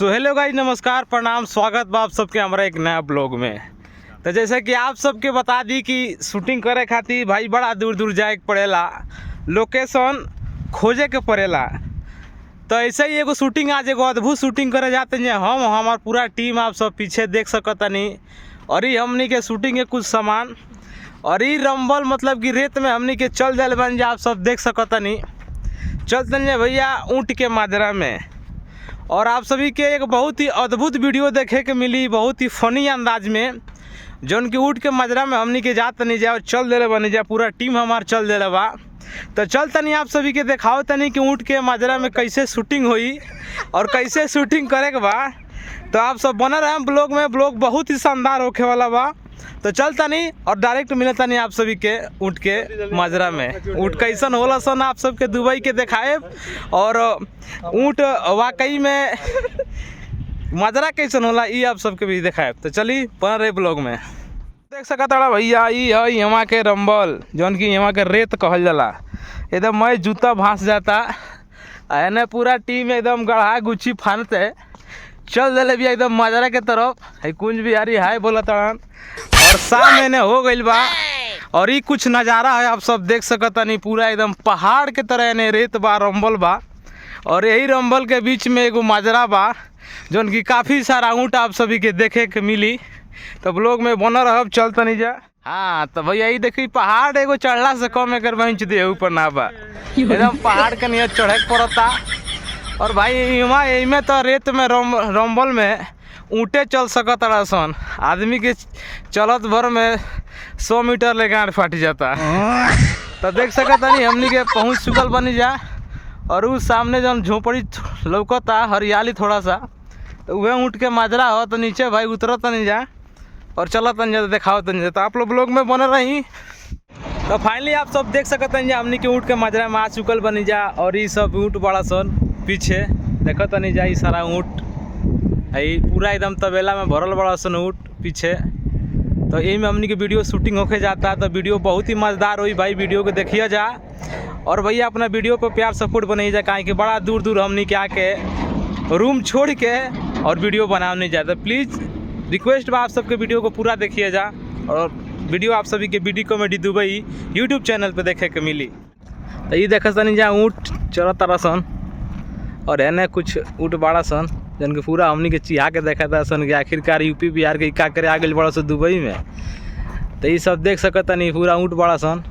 So hello guys, नमस्कार, प्रणाम, स्वागत बा आप सबके हमारा एक नया ब्लॉग में। तो जैसे कि आप सबके बता दी कि शूटिंग करे खातिर भाई बड़ा दूर दूर जाए के पड़ेला, लोकेशन खोजे के पड़ेला। तो ऐसे ही एगो शूटिंग, आज एगो अद्भुत शूटिंग करे जाते हैं हम हमार पूरा टीम, आप सब पीछे देख सकतनी। और ये हमनी के शूटिंग के कुछ सामान और ये रंबल मतलब कि रेत में हमनी के चल जाए बन जा, आप सब देख सकतनी। चलते भैया ऊँट के माजरा में, और आप सभी के एक बहुत ही अद्भुत वीडियो देखे के मिली, बहुत ही फनी अंदाज में, जौन कि ऊँट के माजरा में हमनी के जात नहीं जा और चल दिले बनी जा, पूरा टीम हमार चल दिले बा। तो चल तनी आप सभी के दिखाओ तनी कि ऊँट के माजरा में कैसे शूटिंग हुई और कैसे शूटिंग करे के बा। तो आप सब बने रहे ब्लॉग में, ब्लॉग बहुत ही शानदार होके वाला बा। तो चल तनी और डायरेक्ट मिले तनी आप सभी के ऊँट के माजरा में। ऊँट कैसन होला सन आप सबके दुबई के दिखाए, और ऊँट वाकई में माजरा कैसन होला ये आप सबके भी दिखाए। तो चली बन रहे ब्लॉग में। देख सकता भैया, ये है यहाँ के रंबल, जौन कि यहाँ के रेत कहल जाला। एकदम मैं जूता भांस जाता, एने पूरा टीम एकदम गढ़ा गुच्छी फानते चल दिले भी एकदम माजरा के तरफ। है कुंज बिहारी हाय बोला तड़न, और शाम एने हो गई बा। और ये कुछ नज़ारा है आप सब देख सकतनी, पूरा एकदम पहाड़ के तरह एने रेत बा, रंबल बा, और यही रंबल के बीच में एगो माजरा बा, जौन कि काफ़ी सारा ऊँट आप सभी के देखे के मिली। तो ब्लॉग में बना रहब, चल तनी जा। हाँ तो भैया ये देखी, पहाड़ एगो चढ़ला से कम एकर बंच दे ऊपर ना बा, एकदम पहाड़ के नियर चढ़े के पड़ता। और भाई इमे तो रेत में रंबल में ऊँटे चल सकत सन, आदमी के चलत भर में 100 मीटर ले गाँठ फाट जाता। तो देख सकतानी हमनी के पहुँच चुकल बनी जा, और उस सामने जौन झोपड़ी लौकता हरियाली थोड़ा सा, तो वह ऊँट के माजरा हो। तो नीचे भाई उतरत नहीं जा और चलत नहीं जा, दिखाओ तन जा। तो आप लोग ब्लॉग में बने रही। तो फाइनली आप सब देख सकते हैं हमनी के ऊँट के माजरा में आ चुकल बनी जा, और ये सब ऊँट बड़ा सन पीछे देखत नहीं जा, ये सारा ऊँट है पूरा एकदम तबेला में भरल बड़ा सन ऊँट पीछे। तो यही में हमनी के वीडियो शूटिंग होके जाता है। तो वीडियो बहुत ही मज़ेदार हुई भाई, वीडियो को देखिए जा। और भैया अपना वीडियो को प्यार सपोर्ट बनाई जा, काहे कि बड़ा दूर दूर हमनी के आके रूम छोड़ के और वीडियो बनाने जाए। तो प्लीज़ रिक्वेस्ट बा आप सबके वीडियो को पूरा देखिए जा, और वीडियो आप सभी के बीडी कॉमेडी दुबई यूट्यूब चैनल पे देखे के मिली। तो ये देख तनी जा ऊँट चरत तारा सन, और एने कुछ ऊँट बड़ा सन, जन के पूरा हमनी के चिहा के देखा था सन कि आखिरकार यूपी बिहार के का करे आ गई बड़ा सन दुबई में। तो ये सब देख सकतनी पूरा ऊँट बड़ा सन।